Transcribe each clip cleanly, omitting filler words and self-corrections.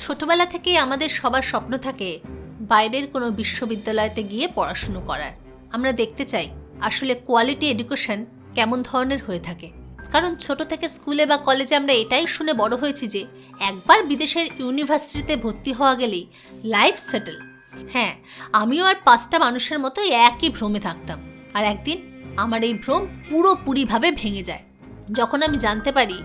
ছোটবেলা থেকেই আমাদের সবার স্বপ্ন থাকে বাইরের কোনো বিশ্ববিদ্যালয়তে গিয়ে পড়াশুনো করার। আমরা দেখতে চাই আসলে কোয়ালিটি এডুকেশন কেমন ধরনের হয়ে থাকে। কারণ ছোট থেকে স্কুলে বা কলেজে আমরা এটাই শুনে বড় হয়েছি যে একবার বিদেশের ইউনিভার্সিটিতে ভর্তি হওয়া গেলেই লাইফ সেটেল। হ্যাঁ, আমিও আর 5টা মানুষের মতো একই ভ্রমে থাকতাম। আর একদিন আমার এই ভ্রম পুরোপুরিভাবে ভেঙে যায় যখন আমি জানতে পারি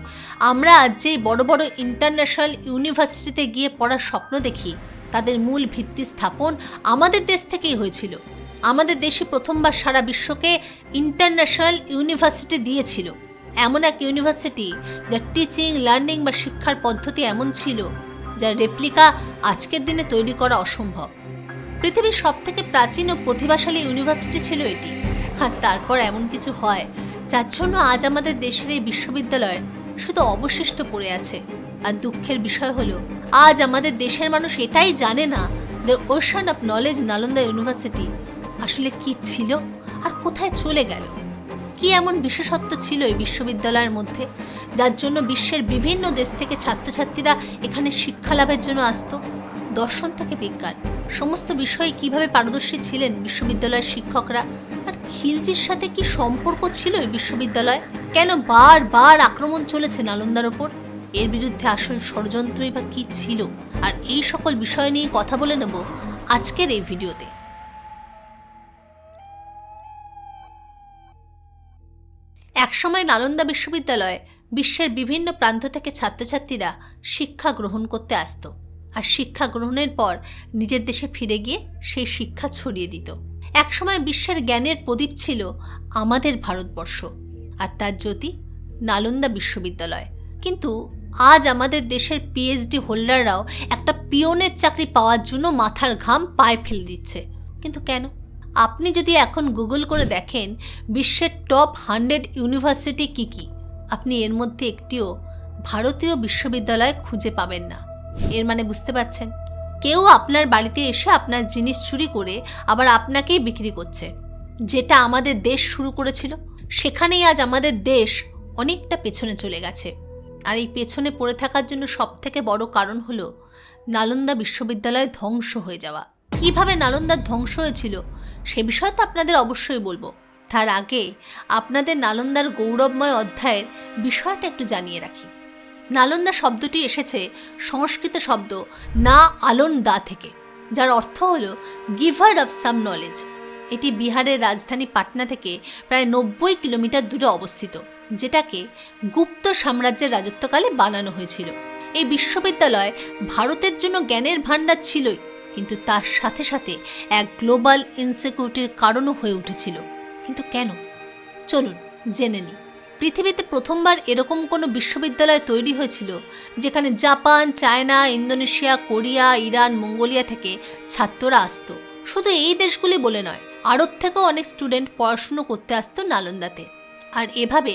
আমরা আজ যেই বড় বড় ইন্টারন্যাশনাল ইউনিভার্সিটিতে গিয়ে পড়ার স্বপ্ন দেখি তাদের মূল ভিত্তি স্থাপন আমাদের দেশ থেকেই হয়েছিল। আমাদের দেশে প্রথমবার সারা বিশ্বকে ইন্টারন্যাশনাল ইউনিভার্সিটি দিয়েছিল, এমন এক ইউনিভার্সিটি যার টিচিং লার্নিং বা শিক্ষার পদ্ধতি এমন ছিল যার রেপ্লিকা আজকের দিনে তৈরি করা অসম্ভব। পৃথিবীর সবথেকে প্রাচীন ও প্রতিভাশালী ইউনিভার্সিটি ছিল এটি। আর তারপর এমন কিছু হয় যার জন্য আজ আমাদের দেশের এই বিশ্ববিদ্যালয়ের শুধু অবশিষ্ট পড়ে আছে। আর দুঃখের বিষয় হলো আজ আমাদের দেশের মানুষ এটাই জানে না the ocean of knowledge Nalanda university আসলে কি ছিল আর কোথায় চলে গেল। কি এমন বিশেষত্ব ছিল এই বিশ্ববিদ্যালয়ের মধ্যে যার জন্য বিশ্বের বিভিন্ন দেশ থেকে ছাত্রছাত্রীরা এখানে শিক্ষা লাভের জন্য আসতো। দর্শন থেকে বিজ্ঞান সমস্ত বিষয়ে কিভাবে পারদর্শী ছিলেন বিশ্ববিদ্যালয়ের শিক্ষকরা, আর খিলজির সাথে কি সম্পর্ক ছিল এই বিশ্ববিদ্যালয়, কেন বারবার আক্রমণ চলেছে নালন্দার ওপর, এর বিরুদ্ধে আসল ষড়যন্ত্রই বা কি ছিল, আর এই সকল বিষয় নিয়ে কথা বলে নেব আজকের এই ভিডিওতে। একসময় নালন্দা বিশ্ববিদ্যালয়ে বিশ্বের বিভিন্ন প্রান্ত থেকে ছাত্রছাত্রীরা শিক্ষা গ্রহণ করতে আসতো, আর শিক্ষা গ্রহণের পর নিজের দেশে ফিরে গিয়ে সেই শিক্ষা ছড়িয়ে দিত। একসময় বিশ্বের জ্ঞানের প্রদীপ ছিল আমাদের ভারতবর্ষ, আর তার জ্যোতি নালন্দা বিশ্ববিদ্যালয়। কিন্তু আজ আমাদের দেশের পিএইচডি হোল্ডাররাও একটা পিওনের চাকরি পাওয়ার জন্য মাথার ঘাম পায়ে ফেলে দিচ্ছে। কিন্তু কেন? আপনি যদি এখন গুগল করে দেখেন বিশ্বের টপ 100 ইউনিভার্সিটি কি কি, আপনি এর মধ্যে একটিও ভারতীয় বিশ্ববিদ্যালয় খুঁজে পাবেন না। এর মানে বুঝতে পারছেন, কেউ আপনার বাড়িতে এসে আপনার জিনিস চুরি করে আবার আপনাকেই বিক্রি করছে। যেটা আমাদের দেশ শুরু করেছিল সেখানেই আজ আমাদের দেশ অনেকটা পেছনে চলে গেছে। আর এই পেছনে পড়ে থাকার জন্য সবথেকে বড় কারণ হলো নালন্দা বিশ্ববিদ্যালয় ধ্বংস হয়ে যাওয়া। কিভাবে নালন্দার ধ্বংস হয়েছিল সে বিষয়ে তো আপনাদের অবশ্যই বলবো। তার আগে আপনাদের নালন্দার গৌরবময় অধ্যায়ের বিষয়টা একটু জানিয়ে রাখি। নালন্দা শব্দটি এসেছে সংস্কৃত শব্দ না আলন্দা থেকে, যার অর্থ হলো গিভার অফ সাম নলেজ। এটি বিহারের রাজধানী পাটনা থেকে প্রায় 90 কিলোমিটার দূরে অবস্থিত, যেটাকে গুপ্ত সাম্রাজ্যের রাজত্বকালে বানানো হয়েছিল। এই বিশ্ববিদ্যালয় ভারতের জন্য জ্ঞানের ভাণ্ডার ছিলই, কিন্তু তার সাথে সাথে এক গ্লোবাল ইনসিকিউরিটির কারণও হয়ে উঠেছিল। কিন্তু কেন? চলুন জেনে নিই। পৃথিবীতে প্রথমবার এরকম কোনো বিশ্ববিদ্যালয় তৈরি হয়েছিল যেখানে Japan, China, Indonesia, Korea, Iran, Mongolia থেকে ছাত্ররা আসতো। শুধু এই দেশগুলি বলে নয়, আরব থেকেও অনেক স্টুডেন্ট পড়াশুনো করতে আসতো নালন্দাতে। আর এভাবে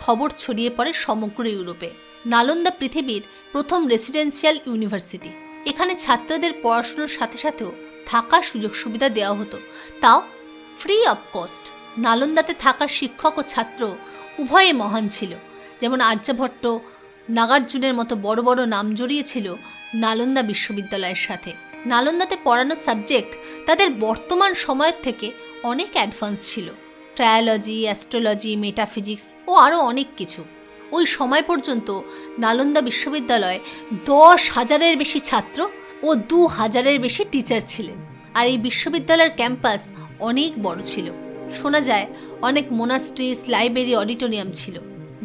খবর ছড়িয়ে পড়ে সমগ্র ইউরোপে। নালন্দা পৃথিবীর প্রথম রেসিডেন্সিয়াল ইউনিভার্সিটি। এখানে ছাত্রদের পড়াশুনোর সাথে সাথেও থাকার সুযোগ সুবিধা দেওয়া হতো, তাও ফ্রি অফ কস্ট। নালন্দাতে থাকা শিক্ষক ও ছাত্র উভয়ে মহান ছিল। যেমন আর্যভট্ট, নাগার্জুনের মতো বড় বড় নাম জড়িয়েছিল নালন্দা বিশ্ববিদ্যালয়ের সাথে। নালন্দাতে পড়ানো সাবজেক্ট তাদের বর্তমান সময়ের থেকে অনেক অ্যাডভান্স ছিল। ট্রায়োলজি, অ্যাস্ট্রোলজি, মেটাফিজিক্স ও আরও অনেক কিছু। ওই সময় পর্যন্ত নালন্দা বিশ্ববিদ্যালয়ে 10,000-এর বেশি ছাত্র ও 2,000-এর বেশি টিচার ছিলেন। আর এই বিশ্ববিদ্যালয়ের ক্যাম্পাস অনেক বড় ছিল। শোনা যায় অনেক মোনাস্ট্রিজ, লাইব্রেরি, অডিটোরিয়াম ছিল,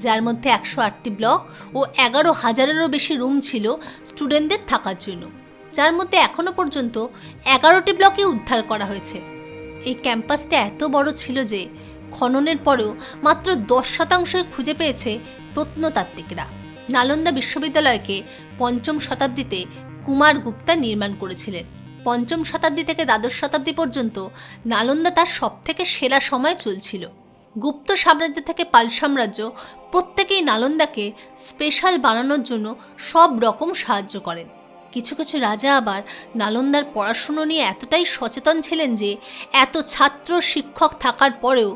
যার মধ্যে 108টি ব্লক ও 11,000-এরও বেশি রুম ছিল স্টুডেন্টদের থাকার জন্য, যার মধ্যে এখনও পর্যন্ত 11টি ব্লকে উদ্ধার করা হয়েছে। এই ক্যাম্পাসটা এত বড় ছিল যে খননের পরেও মাত্র 10% খুঁজে পেয়েছে প্রত্নতাত্ত্বিকরা। নালন্দা বিশ্ববিদ্যালয়কে 5ম শতাব্দীতে কুমার গুপ্তা নির্মাণ করেছিলেন। 5ম শতাব্দী থেকে দ্বাদশ শতাব্দী পর্যন্ত নালন্দা তার সবথেকে সেরা সময় চলছিল। গুপ্ত সাম্রাজ্য থেকে পাল সাম্রাজ্য প্রত্যেকেই নালন্দাকে স্পেশাল বানানোর জন্য সব রকম সাহায্য করেন। কিছু কিছু রাজা আবার নালন্দার পড়াশুনো নিয়ে এতটাই সচেতন ছিলেন যে এত ছাত্র শিক্ষক থাকার পরেও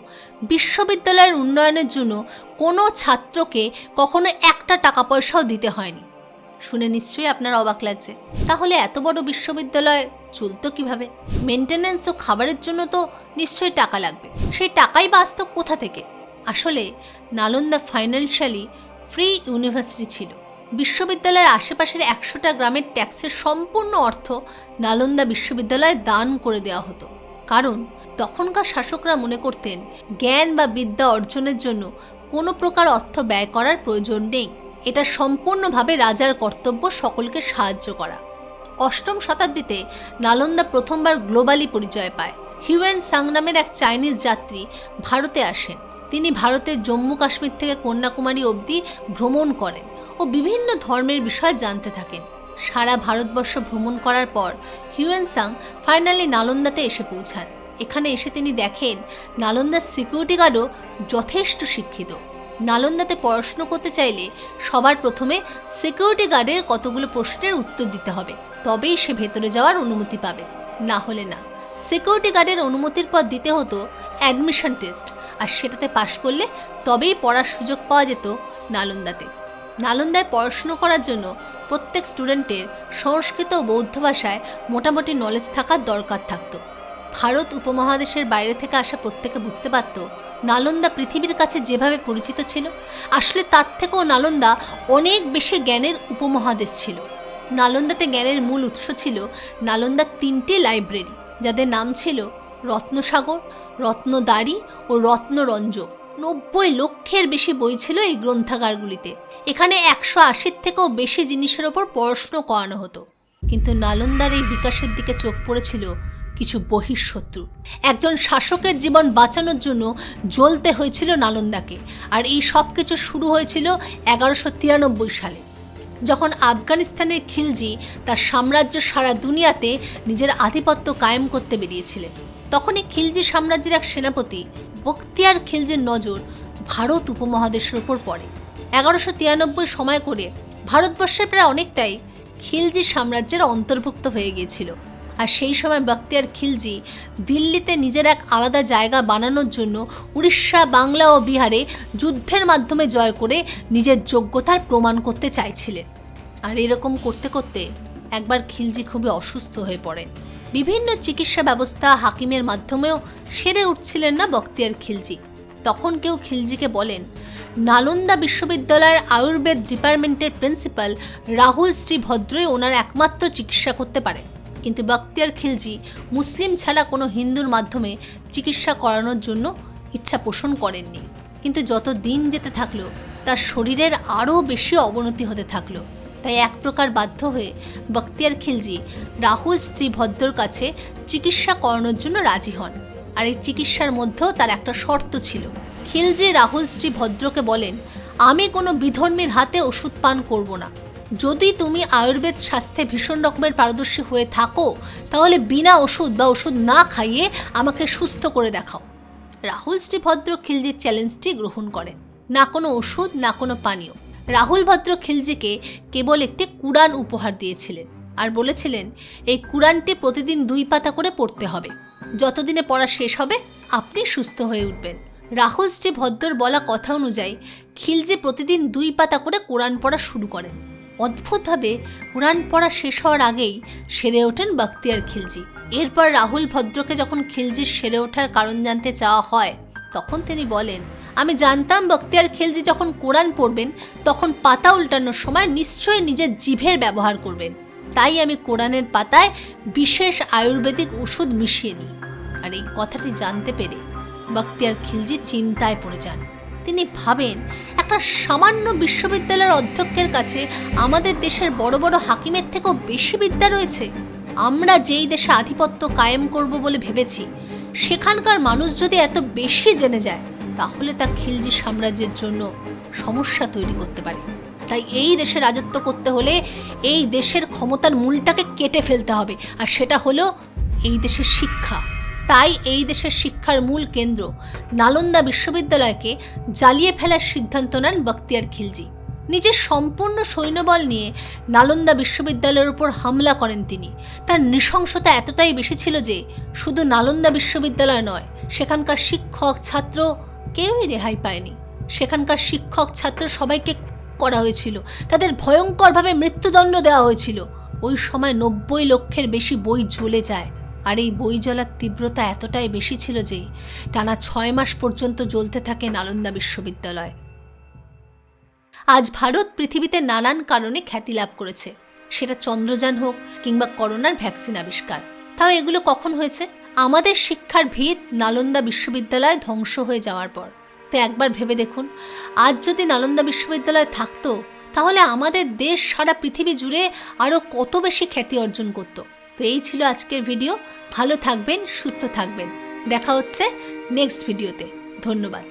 বিশ্ববিদ্যালয়ের উন্নয়নের জন্য কোনো ছাত্রকে কখনো একটা টাকা পয়সাও দিতে হয়নি। শুনে নিশ্চয়ই আপনার অবাক লাগছে। তাহলে এত বড় বিশ্ববিদ্যালয় চলতো কিভাবে? মেনটেন্যান্স ও খাবারের জন্য তো নিশ্চয়ই টাকা লাগবে। সেই টাকাই বা আসতো কোথা থেকে? আসলে নালন্দা ফাইন্যান্সিয়ালি ফ্রি ইউনিভার্সিটি ছিল। বিশ্ববিদ্যালয়ের আশেপাশের 100টা গ্রামের ট্যাক্সের সম্পূর্ণ অর্থ নালন্দা বিশ্ববিদ্যালয়ে দান করে দেওয়া হতো। কারণ তখনকার শাসকরা মনে করতেন জ্ঞান বা বিদ্যা অর্জনের জন্য কোনো প্রকার অর্থ ব্যয় করার প্রয়োজন নেই। এটা সম্পূর্ণভাবে রাজার কর্তব্য সকলকে সাহায্য করা। 8ম শতাব্দীতে নালন্দা প্রথমবার গ্লোবালি পরিচয় পায়। হিউয়েন সাং নামের এক চাইনিজ যাত্রী ভারতে আসেন। তিনি ভারতের জম্মু কাশ্মীর থেকে কন্যাকুমারী অবধি ভ্রমণ করেন ও বিভিন্ন ধর্মের বিষয় জানতে থাকেন। সারা ভারতবর্ষ ভ্রমণ করার পর হিউয়েন সাং ফাইনালি নালন্দাতে এসে পৌঁছান। এখানে এসে তিনি দেখেন নালন্দার সিকিউরিটি গার্ডও যথেষ্ট শিক্ষিত। নালন্দাতে পড়াশুনো করতে চাইলে সবার প্রথমে সিকিউরিটি গার্ডের কতগুলো প্রশ্নের উত্তর দিতে হবে, তবেই সে ভেতরে যাওয়ার অনুমতি পাবে, না হলে না। সিকিউরিটি গার্ডের অনুমতির পর দিতে হতো অ্যাডমিশন টেস্ট, আর সেটাতে পাশ করলে তবেই পড়ার সুযোগ পাওয়া যেত নালন্দাতে। নালন্দায় পড়াশুনো করার জন্য প্রত্যেক স্টুডেন্টের সংস্কৃত ও বৌদ্ধ ভাষায় মোটামুটি নলেজ থাকার দরকার থাকত। ভারত উপমহাদেশের বাইরে থেকে আসা প্রত্যেকে বুঝতে পারত নালন্দা পৃথিবীর কাছে যেভাবে পরিচিত ছিল, আসলে তার থেকেও নালন্দা অনেক বেশি জ্ঞানের উপমহাদেশ ছিল। নালন্দাতে জ্ঞানের মূল উৎস ছিল নালন্দার 3টে লাইব্রেরি, যাদের নাম ছিল রত্নসাগর, রত্নদ্বারী ও রত্নরঞ্জক। 90 লক্ষের বেশি বই ছিল এই গ্রন্থাগারগুলিতে। এখানে 180 থেকেও বেশি জিনিসের ওপর পড়াশুনো করানো হতো। কিন্তু নালন্দার এই বিকাশের দিকে চোখ পড়েছিল কিছু বহিঃশত্রু। একজন শাসকের জীবন বাঁচানোর জন্য জ্বলতে হয়েছিল নালন্দাকে। আর এই সব কিছু শুরু হয়েছিল 1193 সালে, যখন আফগানিস্তানের খিলজি তার সাম্রাজ্য সারা দুনিয়াতে নিজের আধিপত্য কায়েম করতে বেরিয়েছিলেন। তখনই খিলজি সাম্রাজ্যের এক সেনাপতি বখতিয়ার খিলজির নজর ভারত উপমহাদেশের উপর পড়ে। 1193 সময় করে ভারতবর্ষের প্রায় অনেকটাই খিলজি সাম্রাজ্যের অন্তর্ভুক্ত হয়ে গিয়েছিল। আর সেই সময় বখতিয়ার খিলজি দিল্লিতে নিজের এক আলাদা জায়গা বানানোর জন্য উড়িষ্যা, বাংলা ও বিহারে যুদ্ধের মাধ্যমে জয় করে নিজের যোগ্যতার প্রমাণ করতে চাইছিলেন। আর এরকম করতে করতে একবার খিলজি খুবই অসুস্থ হয়ে পড়েন। বিভিন্ন চিকিৎসা ব্যবস্থা হাকিমের মাধ্যমেও সেরে উঠছিলেন না বখতিয়ার খিলজি। তখন কেউ খিলজিকে বলেন নালন্দা বিশ্ববিদ্যালয়ের আয়ুর্বেদ ডিপার্টমেন্টের প্রিন্সিপাল রাহুল শ্রীভদ্রই ওনার একমাত্র চিকিৎসা করতে পারে। কিন্তু বখতিয়ার খিলজি মুসলিম ছাড়া কোনো হিন্দুর মাধ্যমে চিকিৎসা করানোর জন্য ইচ্ছা পোষণ করেননি। কিন্তু যত দিন যেতে থাকলো তার শরীরের আরও বেশি অবনতি হতে থাকলো। তাই এক প্রকার বাধ্য হয়ে বখতিয়ার খিলজি রাহুল শ্রীভদ্রর কাছে চিকিৎসা করানোর জন্য রাজি হন। আর এই চিকিৎসার মধ্যেও তার একটা শর্ত ছিল। খিলজি রাহুল শ্রীভদ্রকে বলেন, আমি কোনো বিধর্মীর হাতে ওষুধ পান করব না। যদি তুমি আয়ুর্বেদ শাস্ত্রে ভীষণ রকমের পারদর্শী হয়ে থাকো তাহলে বিনা ওষুধ বা ওষুধ না খাইয়ে আমাকে সুস্থ করে দেখাও। রাহুল শ্রীভদ্র খিলজির চ্যালেঞ্জটি গ্রহণ করেন। না কোনো ওষুধ, না কোনো পানীয়। রাহুল ভদ্র খিলজিকে কেবল একটি কুরআন উপহার দিয়েছিলেন আর বলেছিলেন এই কুরআনটি প্রতিদিন 2 পাতা করে পড়তে হবে। যতদিনে পড়া শেষ হবে আপনি সুস্থ হয়ে উঠবেন। রাহুল শ্রীভদ্রর বলা কথা অনুযায়ী খিলজি প্রতিদিন 2 পাতা করে কোরআন পড়া শুরু করেন। অদ্ভুতভাবে কোরআন পড়া শেষ হওয়ার আগেই সেরে ওঠেন বখতিয়ার খিলজি। এরপর রাহুল ভদ্রকে যখন খিলজির সেরে ওঠার কারণ জানতে চাওয়া হয় তখন তিনি বলেন, আমি জানতাম বখতিয়ার খিলজি যখন কোরআন পড়বেন তখন পাতা উল্টানোর সময় নিশ্চয়ই নিজের জিভের ব্যবহার করবেন, তাই আমি কোরআনের পাতায় বিশেষ আয়ুর্বেদিক ওষুধ মিশিয়ে নিই। আর এই কথাটি জানতে পেরে বখতিয়ার খিলজি চিন্তায় পড়ে যান। তিনি ভাবেন, একটা সামান্য বিশ্ববিদ্যালয়ের অধ্যক্ষের কাছে আমাদের দেশের বড় বড় হাকিমের থেকেও বেশি বিদ্যা রয়েছে। আমরা যেই দেশে আধিপত্য কায়েম করব বলে ভেবেছি সেখানকার মানুষ যদি এত বেশি জেনে যায় তাহলে তা খিলজি সাম্রাজ্যের জন্য সমস্যা তৈরি করতে পারে। তাই এই দেশে রাজত্ব করতে হলে এই দেশের ক্ষমতার মূলটাকে কেটে ফেলতে হবে, আর সেটা হলো এই দেশের শিক্ষা। তাই এই দেশের শিক্ষার মূল কেন্দ্র নালন্দা বিশ্ববিদ্যালয়কে জ্বালিয়ে ফেলার সিদ্ধান্ত নেন বখতিয়ার খিলজি। নিজের সম্পূর্ণ সৈন্যবল নিয়ে নালন্দা বিশ্ববিদ্যালয়ের উপর হামলা করেন তিনি। তার নৃশংসতা এতটাই বেশি ছিল যে শুধু নালন্দা বিশ্ববিদ্যালয় নয়, সেখানকার শিক্ষক ছাত্র কেউই রেহাই পায়নি। সেখানকার শিক্ষক ছাত্র সবাইকে করা হয়েছিল, তাদের ভয়ঙ্করভাবে মৃত্যুদণ্ড দেওয়া হয়েছিল। ওই সময় 90 লক্ষের বেশি বই জ্বলে যায়। আর এই বই জ্বলার তীব্রতা এতটাই বেশি ছিল যে টানা 6 মাস পর্যন্ত জ্বলতে থাকে নালন্দা বিশ্ববিদ্যালয়। আজ ভারত পৃথিবীতে নানান কারণে খ্যাতি লাভ করেছে, সেটা চন্দ্রযান হোক কিংবা করোনার ভ্যাকসিন আবিষ্কার। তাও এগুলো কখন হয়েছে? আমাদের শিক্ষার ভিত নালন্দা বিশ্ববিদ্যালয় ধ্বংস হয়ে যাওয়ার পর। তো একবার ভেবে দেখুন, আজ যদি নালন্দা বিশ্ববিদ্যালয় থাকতো তাহলে আমাদের দেশ সারা পৃথিবী জুড়ে আরও কত বেশি খ্যাতি অর্জন করত। তো এই ছিল আজকের ভিডিও। ভালো থাকবেন, সুস্থ থাকবেন। দেখা হচ্ছে নেক্সট ভিডিওতে। ধন্যবাদ।